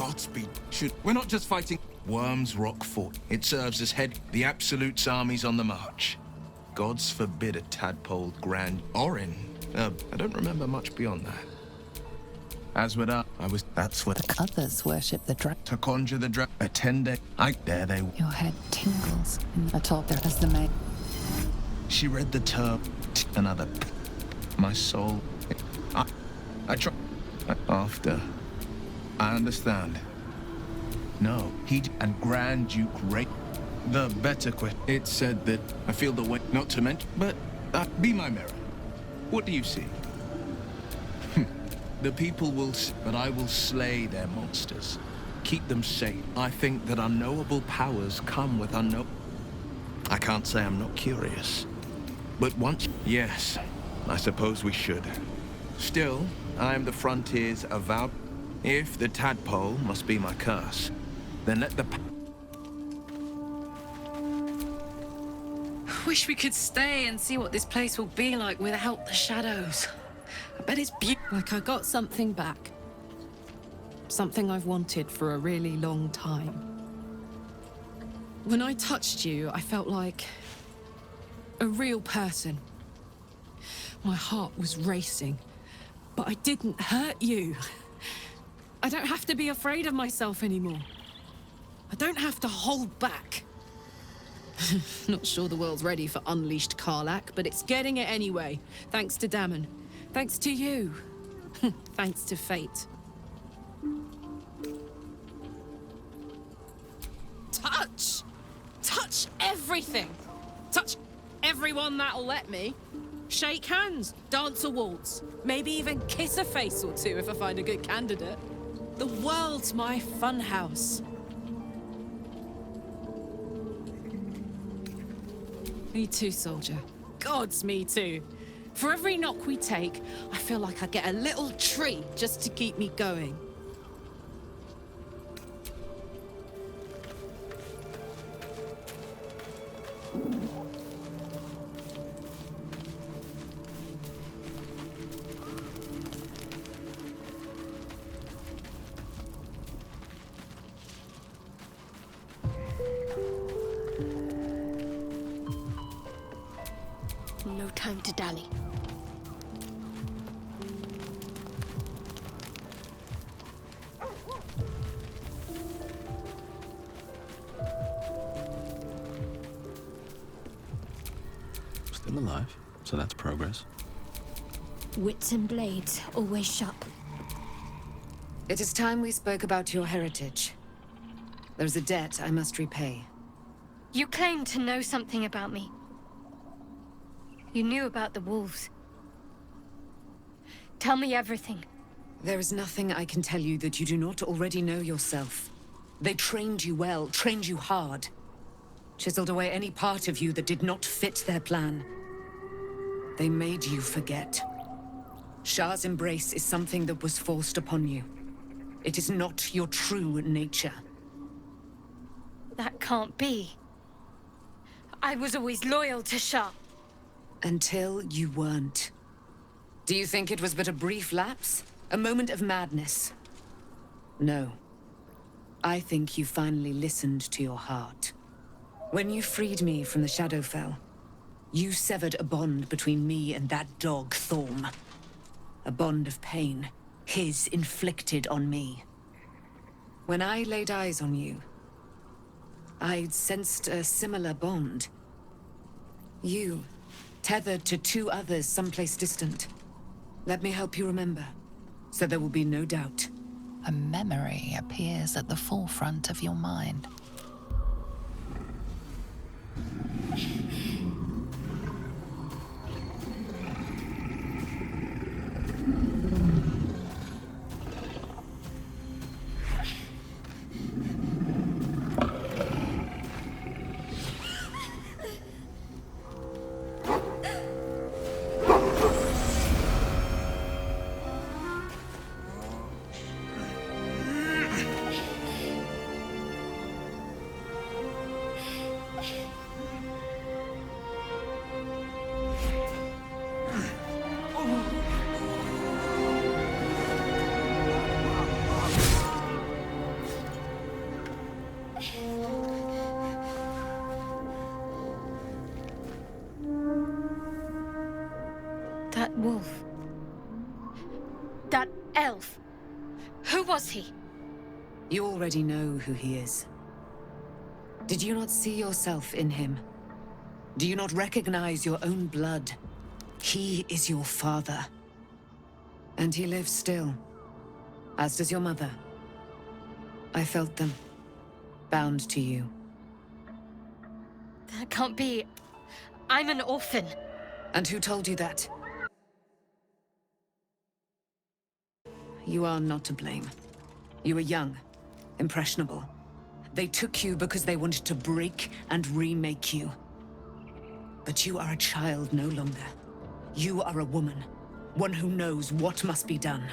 Godspeed. We're not just fighting Worms Rock Fort. It serves as head the Absolute's armies on the march. Gods forbid a tadpole grand Orin. I don't remember much beyond that. As with that's what The others worship the dragon. to conjure the attend there they. Your head tingles atop there as the maid. She read the term. Another. My soul. I try. After. I understand. No, he and Grand Duke Ray. The better question. It said that I feel the way not to mention, but be my mirror. What do you see? The people will, but I will slay their monsters. Keep them safe. I think that unknowable powers come with unknown. I can't say I'm not curious. But once, yes, I suppose we should. Still, I am the frontier's avowed. If the tadpole must be my curse, then let the... Wish we could stay and see what this place will be like without the shadows. I bet it's beautiful. Like I got something back. Something I've wanted for a really long time. When I touched you, I felt like a real person. My heart was racing, but I didn't hurt you. I don't have to be afraid of myself anymore. I don't have to hold back. Not sure the world's ready for unleashed Karlach, but it's getting it anyway. Thanks to Dammon. Thanks to you. Thanks to fate. Touch! Touch everything! Touch everyone that'll let me. Shake hands, dance a waltz, maybe even kiss a face or two if I find a good candidate. The world's my funhouse. Me too, soldier. Gods, me too. For every knock we take, I feel like I get a little treat just to keep me going. No time to dally. Still alive, so that's progress. Wits and blades, always sharp. It is time we spoke about your heritage. There's a debt I must repay. You claim to know something about me. You knew about the wolves. Tell me everything. There is nothing I can tell you that you do not already know yourself. They trained you well, trained you hard. Chiseled away any part of you that did not fit their plan. They made you forget. Shah's embrace is something that was forced upon you. It is not your true nature. That can't be. I was always loyal to Shah. Until you weren't. Do you think it was but a brief lapse? A moment of madness? No. I think you finally listened to your heart. When you freed me from the Shadowfell, you severed a bond between me and that dog, Thorm. A bond of pain, his inflicted on me. When I laid eyes on you, I sensed a similar bond. You, tethered to two others someplace distant. Let me help you remember, so there will be no doubt. A memory appears at the forefront of your mind. That wolf. That elf. Who was he? You already know who he is. Did you not see yourself in him? Do you not recognize your own blood? He is your father. And he lives still. As does your mother. I felt them. Bound to you. That can't be. I'm an orphan. And who told you that? You are not to blame. You were young, impressionable. They took you because they wanted to break and remake you. But you are a child no longer. You are a woman. One who knows what must be done.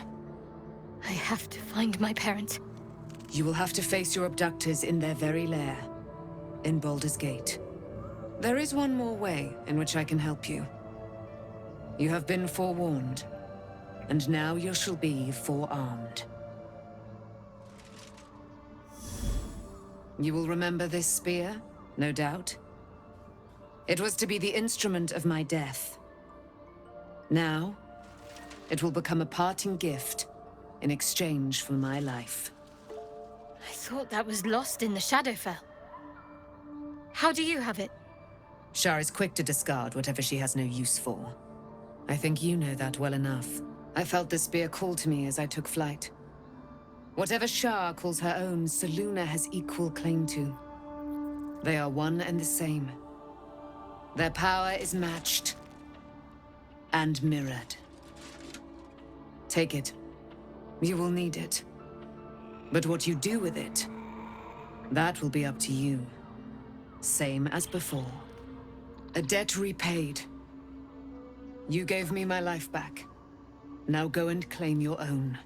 I have to find my parents. You will have to face your abductors in their very lair. In Baldur's Gate. There is one more way in which I can help you. You have been forewarned. And now you shall be forearmed. You will remember this spear, no doubt. It was to be the instrument of my death. Now, it will become a parting gift in exchange for my life. I thought that was lost in the Shadowfell. How do you have it? Shar is quick to discard whatever she has no use for. I think you know that well enough. I felt the spear call to me as I took flight. Whatever Shar calls her own, Selûne has equal claim to. They are one and the same. Their power is matched and mirrored. Take it. You will need it. But what you do with it, that will be up to you. Same as before. A debt repaid. You gave me my life back. Now go and claim your own.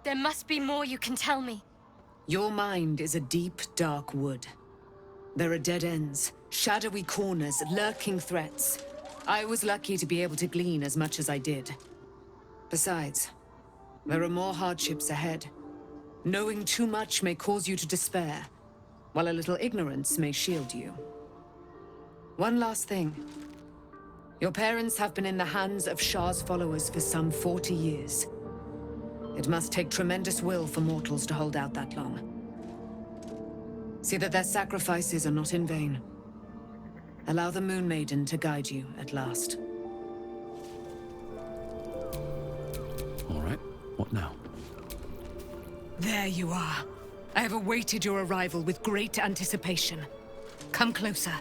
There must be more you can tell me. Your mind is a deep, dark wood. There are dead ends, shadowy corners, lurking threats. I was lucky to be able to glean as much as I did. Besides, there are more hardships ahead. Knowing too much may cause you to despair, while a little ignorance may shield you. One last thing. Your parents have been in the hands of Shar's followers for some 40 years. It must take tremendous will for mortals to hold out that long. See that their sacrifices are not in vain. Allow the Moon Maiden to guide you at last. All right, what now? There you are. I have awaited your arrival with great anticipation. Come closer.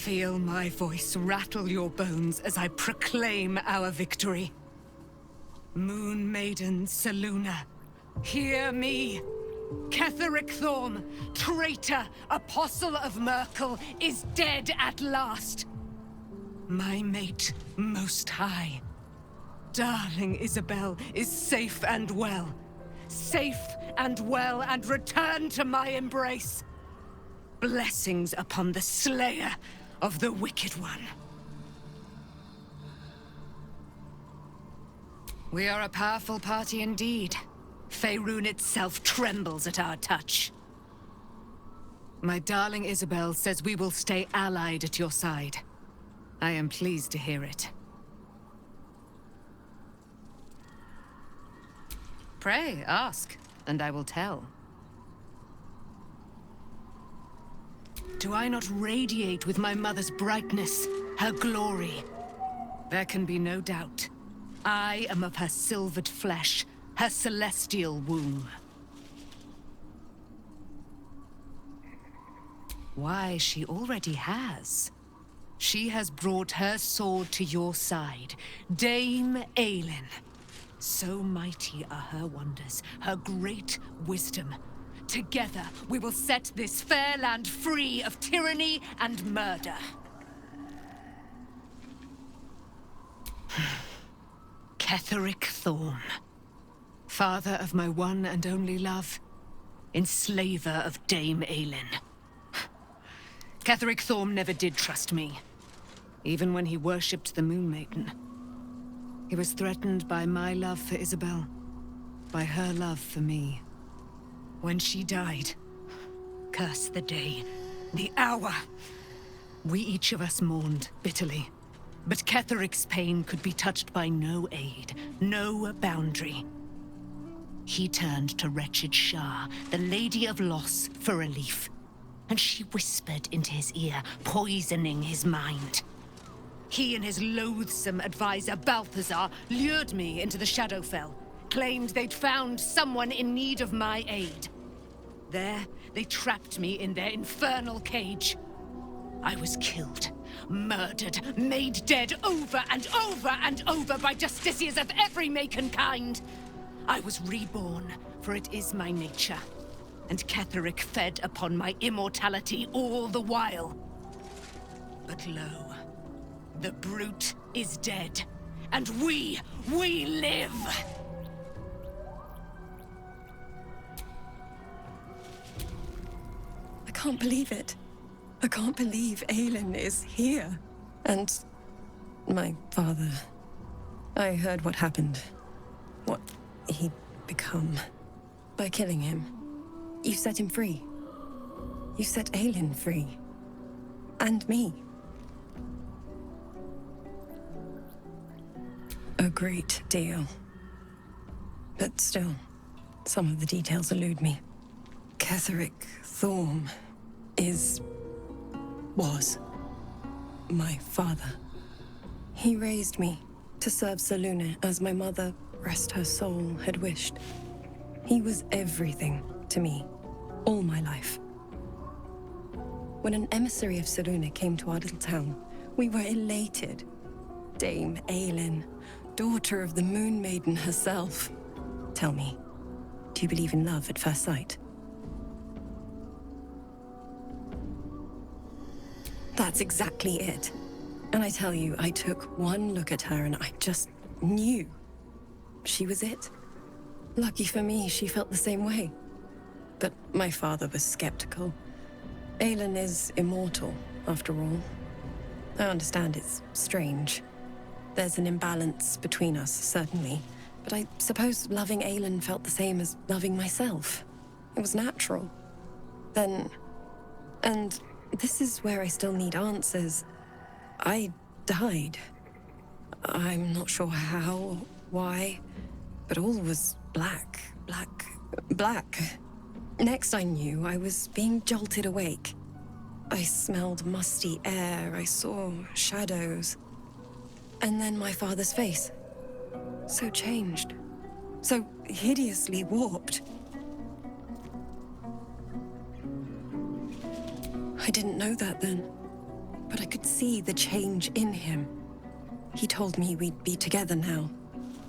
Feel my voice rattle your bones as I proclaim our victory. Moon Maiden Selûne, hear me! Ketheric Thorm, traitor, apostle of Myrkul, is dead at last. My mate, Most High. Darling Isabel is safe and well. Safe and well, and returned to my embrace. Blessings upon the slayer of the Wicked One. We are a powerful party indeed. Faerun itself trembles at our touch. My darling Isabel says we will stay allied at your side. I am pleased to hear it. Pray, ask, and I will tell. Do I not radiate with my mother's brightness, her glory? There can be no doubt. I am of her silvered flesh, her celestial womb. Why, she already has. She has brought her sword to your side, Dame Aelin. So mighty are her wonders, her great wisdom. Together, we will set this fair land free of tyranny and murder. Ketheric Thorm, father of my one and only love, enslaver of Dame Aelin. Ketheric Thorm never did trust me, even when he worshipped the Moon Maiden. He was threatened by my love for Isabel, by her love for me. When she died, curse the day, the hour, We each of us mourned bitterly. But Ketheric's pain could be touched by no aid, no boundary. He turned to wretched Shah, the Lady of Loss, for relief. And she whispered into his ear, poisoning his mind. He and his loathsome advisor, Balthazar, lured me into the Shadowfell, claimed they'd found someone in need of my aid. There, they trapped me in their infernal cage. I was killed, murdered, made dead over and over and over by justiciars of every make and kind. I was reborn, for it is my nature. And Ketheric fed upon my immortality all the while. But lo, the brute is dead, and we live! I can't believe it. I can't believe Aelin is here. And my father. I heard what happened. What he'd become. By killing him. You set him free. You set Aelin free. And me. A great deal. But still, some of the details elude me. Ketheric Thorm was my father. He raised me to serve Selûne as my mother, rest her soul, had wished. He was everything to me, all my life. When an emissary of Selûne came to our little town, we were elated. Dame Aelin, daughter of the Moon Maiden herself. Tell me, do you believe in love at first sight? That's exactly it. And I tell you, I took one look at her and I just knew. She was it. Lucky for me, she felt the same way. But my father was skeptical. Aelin is immortal, after all. I understand it's strange. There's an imbalance between us, certainly. But I suppose loving Aelin felt the same as loving myself. It was natural. And this is where I still need answers. I died. I'm not sure how, why, but all was black. Next I knew, I was being jolted awake. I smelled musty air, I saw shadows. And then my father's face. So changed. So hideously warped. I didn't know that then, but I could see the change in him. He told me we'd be together now.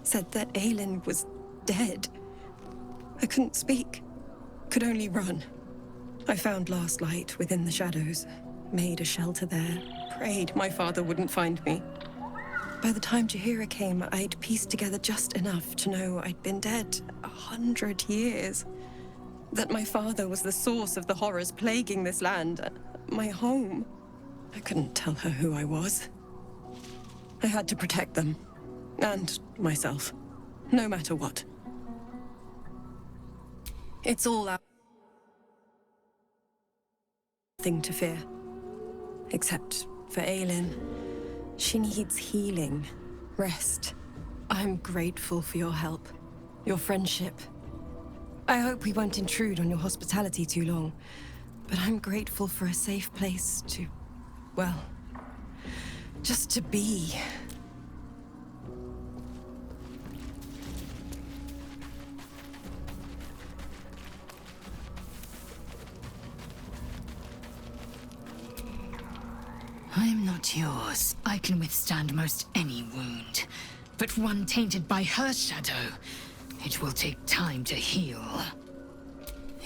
Said that Aelin was dead. I couldn't speak. Could only run. I found last light within the shadows. Made a shelter there. Prayed my father wouldn't find me. By the time Jaheira came, I'd pieced together just enough to know I'd been dead 100 years. That my father was the source of the horrors plaguing this land. My home. I couldn't tell her who I was. I had to protect them. And myself. No matter what. It's all our thing to fear. Except for Aelin. She needs healing. Rest. I'm grateful for your help. Your friendship. I hope we won't intrude on your hospitality too long. But I'm grateful for a safe place to, well, just to be. I'm not yours. I can withstand most any wound. But one tainted by her shadow, it will take time to heal.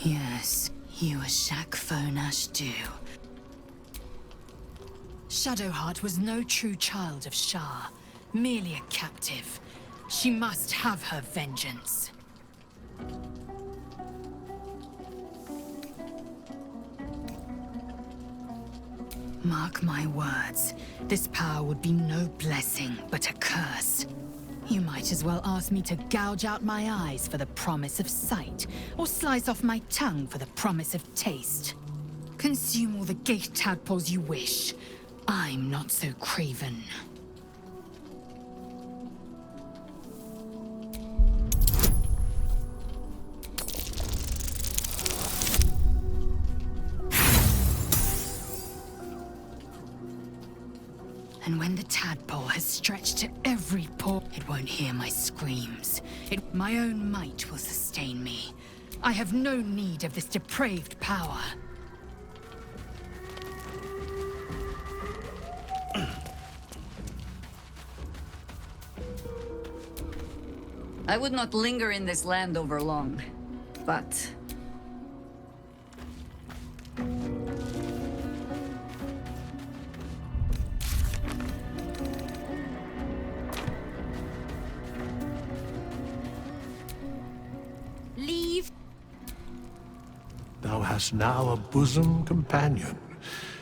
Yes, you a Shak Fonash do. Shadowheart was no true child of Shah, merely a captive. She must have her vengeance. Mark my words, this power would be no blessing, but a curse. You might as well ask me to gouge out my eyes for the promise of sight, or slice off my tongue for the promise of taste. Consume all the gate tadpoles you wish. I'm not so craven. And when the tadpole has stretched to every pore, it won't hear my screams. My own might will sustain me. I have no need of this depraved power. I would not linger in this land over long, but... Leave. Thou hast now a bosom companion.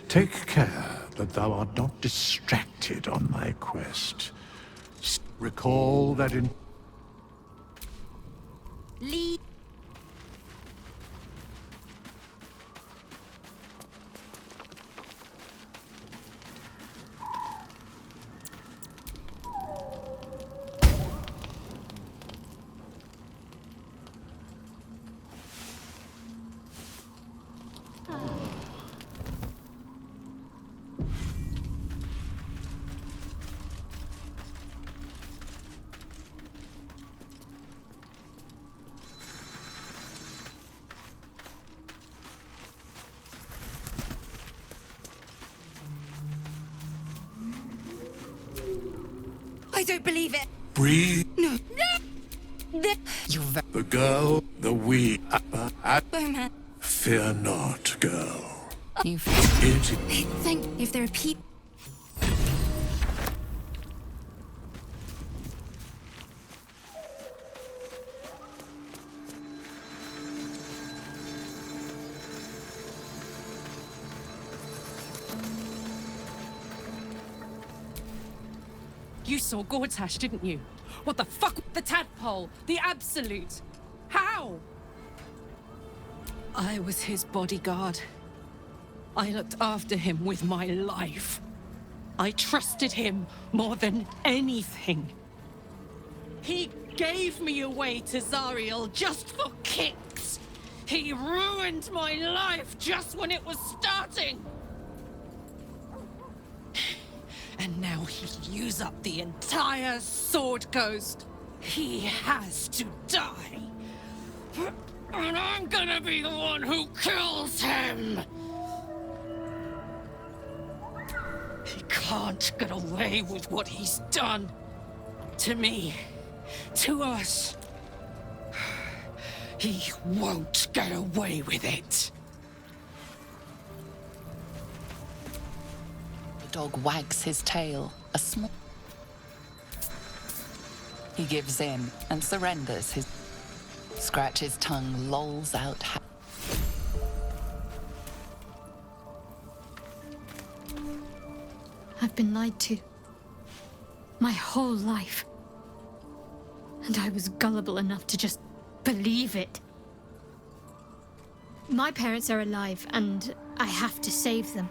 Take care that thou art not distracted on thy quest. Recall that in... Leave. I don't believe it. Breathe. No. You The girl, the we. Bowman. Fear not, girl. you It Think if there are people. You saw Gortash, didn't you? What the fuck? The tadpole! The Absolute! How? I was his bodyguard. I looked after him with my life. I trusted him more than anything. He gave me away to Zariel just for kicks. He ruined my life just when it was starting. And now he'll use up the entire Sword Coast. He has to die. And I'm gonna be the one who kills him! He can't get away with what he's done. To me. To us. He won't get away with it. The dog wags his tail, a small... He gives in and surrenders his... Scratch's tongue lolls out... I've been lied to. My whole life. And I was gullible enough to just believe it. My parents are alive, and I have to save them.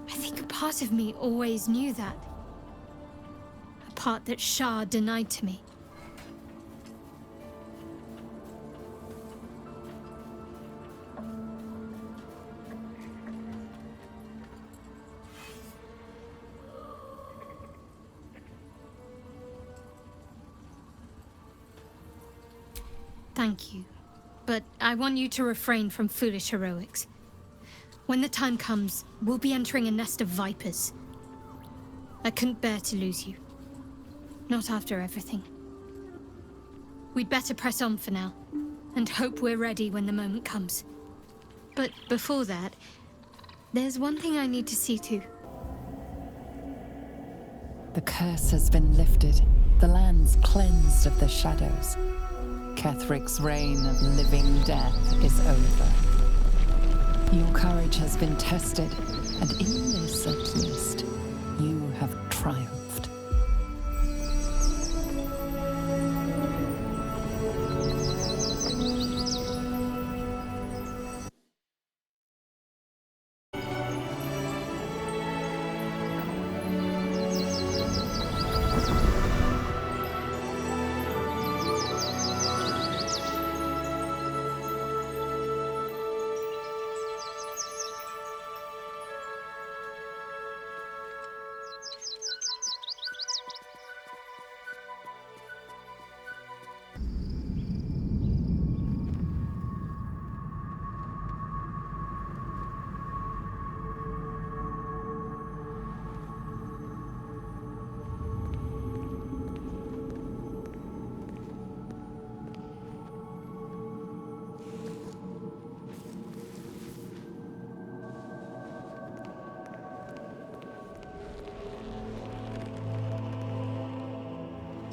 I think a part of me always knew that. A part that Shah denied to me. Thank you. But I want you to refrain from foolish heroics. When the time comes, we'll be entering a nest of vipers. I couldn't bear to lose you. Not after everything. We'd better press on for now, and hope we're ready when the moment comes. But before that, there's one thing I need to see to. The curse has been lifted. The land's cleansed of the shadows. Kethric's reign of living death is over. Your courage has been tested, and in this at least, you have triumphed.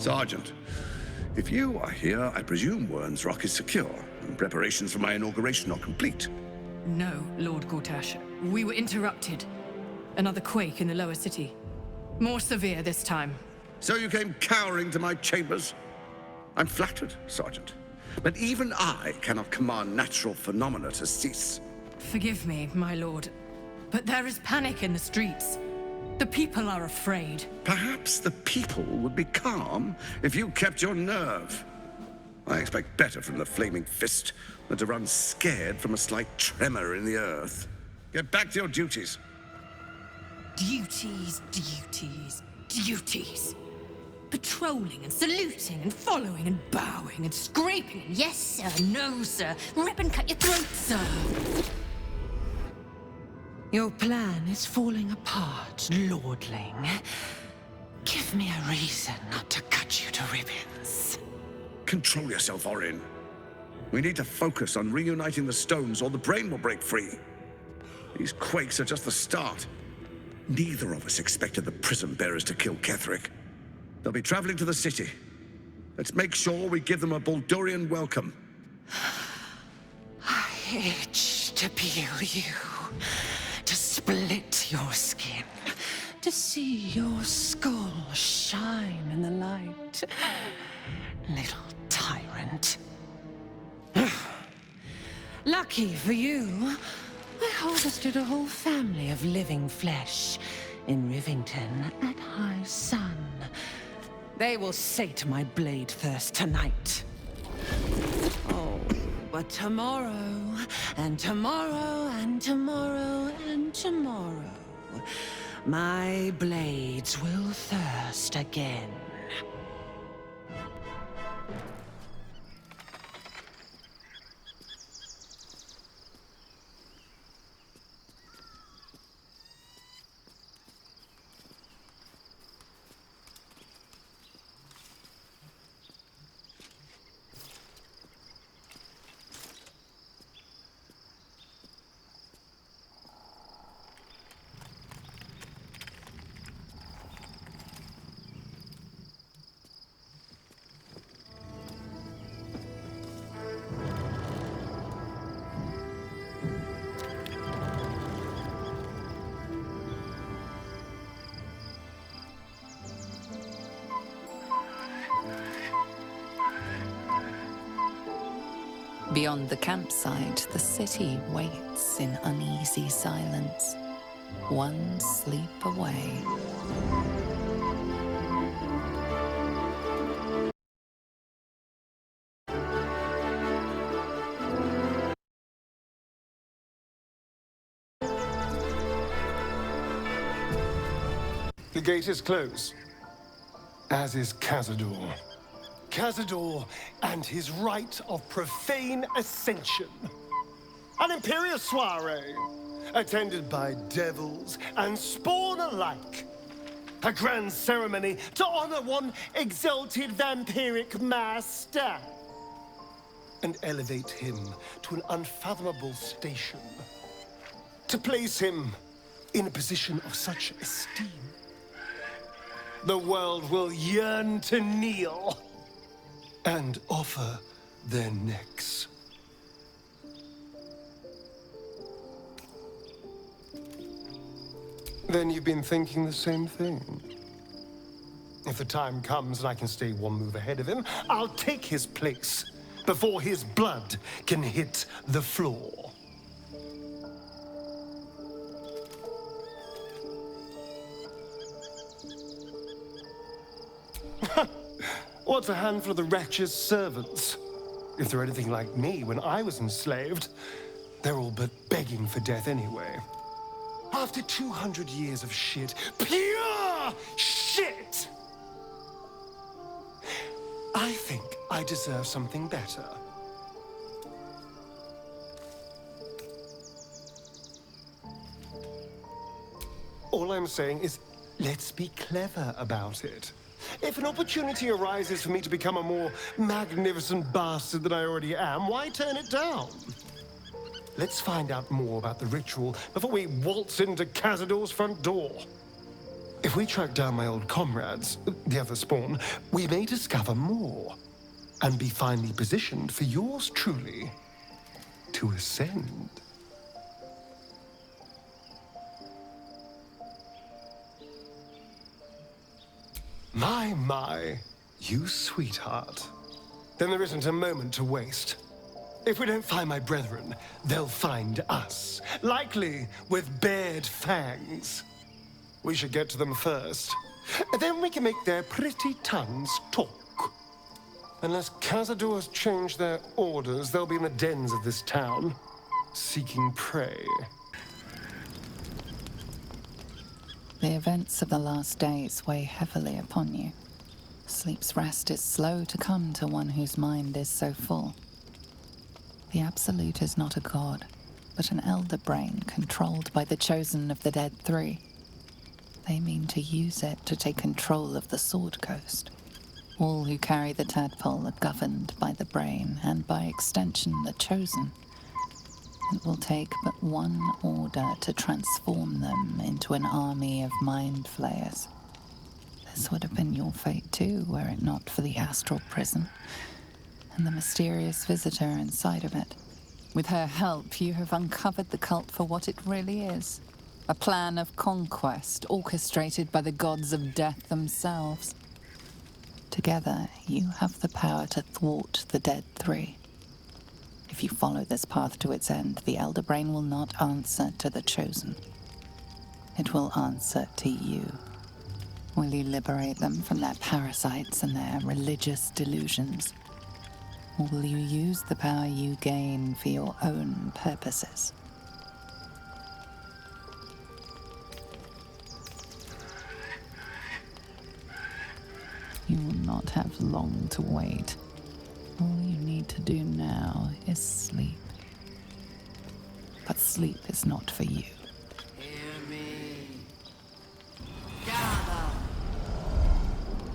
Sergeant, if you are here, I presume Wern's Rock is secure, and preparations for my inauguration are complete. No, Lord Gortash. We were interrupted. Another quake in the lower city. More severe this time. So you came cowering to my chambers? I'm flattered, Sergeant. But even I cannot command natural phenomena to cease. Forgive me, my lord, but there is panic in the streets. The people are afraid. Perhaps the people would be calm if you kept your nerve. I expect better from the Flaming Fist than to run scared from a slight tremor in the earth. Get back to your duties. Duties, duties, duties. Patrolling and saluting and following and bowing and scraping and yes sir, no sir, rip and cut your throat, sir. Your plan is falling apart, lordling. Give me a reason not to cut you to ribbons. Control yourself, Orin. We need to focus on reuniting the stones or the brain will break free. These quakes are just the start. Neither of us expected the prism bearers to kill Ketheric. They'll be traveling to the city. Let's make sure we give them a Baldurian welcome. I itch to peel you, to split your skin, to see your skull shine in the light. Little tyrant. Lucky for you, I harvested a whole family of living flesh in Rivington at high sun. They will sate my blade thirst tonight. Oh, but tomorrow, and tomorrow, and tomorrow, and tomorrow, my blades will thirst again. Beyond the campsite, the city waits in uneasy silence, one sleep away. The gate is closed, as is Cazador. Cazador and his rite of profane ascension. An imperial soiree, attended by devils and spawn alike. A grand ceremony to honor one exalted vampiric master. And elevate him to an unfathomable station. To place him in a position of such esteem. The world will yearn to kneel and offer their necks. Then you've been thinking the same thing. If the time comes and I can stay one move ahead of him, I'll take his place before his blood can hit the floor. What's a handful of the wretch's servants? If they're anything like me when I was enslaved, they're all but begging for death anyway. After 200 years of shit, pure shit! I think I deserve something better. All I'm saying is, let's be clever about it. If an opportunity arises for me to become a more magnificent bastard than I already am, why turn it down? Let's find out more about the ritual before we waltz into Cazador's front door. If we track down my old comrades, the other spawn, we may discover more and be finely positioned for yours truly to ascend. My, you sweetheart. Then there isn't a moment to waste. If we don't find my brethren, they'll find us, likely with bared fangs. We should get to them first. Then we can make their pretty tongues talk. Unless Cazador has changed their orders, they'll be in the dens of this town, seeking prey. The events of the last days weigh heavily upon you. Sleep's rest is slow to come to one whose mind is so full. The Absolute is not a god, but an elder brain controlled by the chosen of the Dead Three. They mean to use it to take control of the Sword Coast. All who carry the tadpole are governed by the brain, and by extension the chosen. It will take but one order to transform them into an army of mind flayers. This would have been your fate too, were it not for the astral prison and the mysterious visitor inside of it. With her help, you have uncovered the cult for what it really is. A plan of conquest orchestrated by the gods of death themselves. Together, you have the power to thwart the Dead Three. If you follow this path to its end, the Elder Brain will not answer to the Chosen. It will answer to you. Will you liberate them from their parasites and their religious delusions? Or will you use the power you gain for your own purposes? You will not have long to wait. All you need to do now is sleep. But sleep is not for you. Hear me. Gather.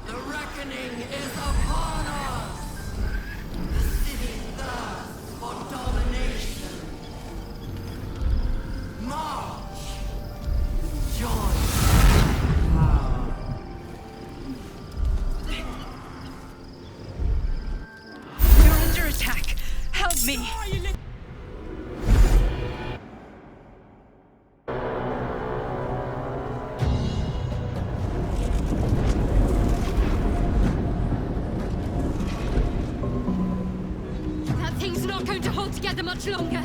The reckoning is upon us. The city thirsts for domination. March. Join. Attack! Help me! That thing's not going to hold together much longer.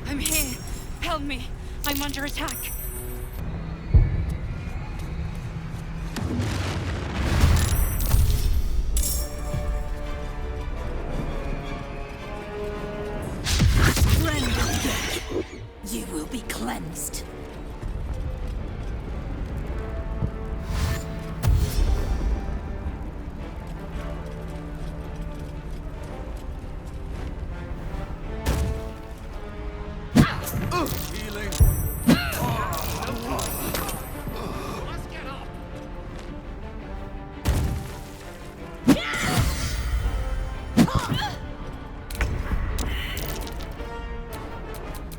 I'm here. Help me. I'm under attack. You will be cleansed.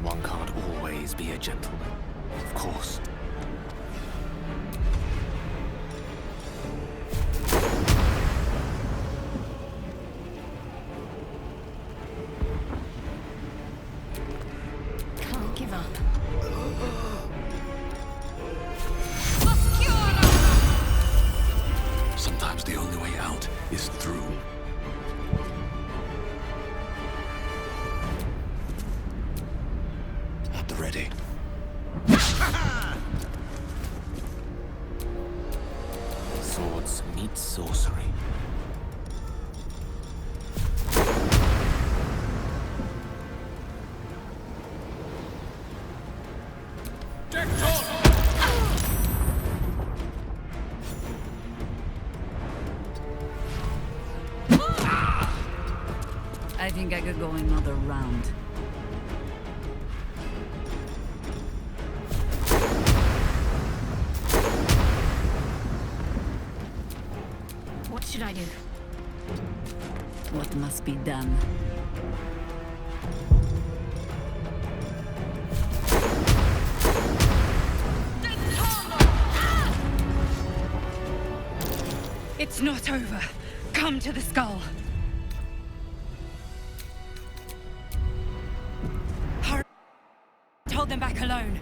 One can't always be a gentleman. ready. Swords meet sorcery. I think I could go another round. What should I do? What must be done? It's not over. Come to the skull. Hurry. Hold them back alone.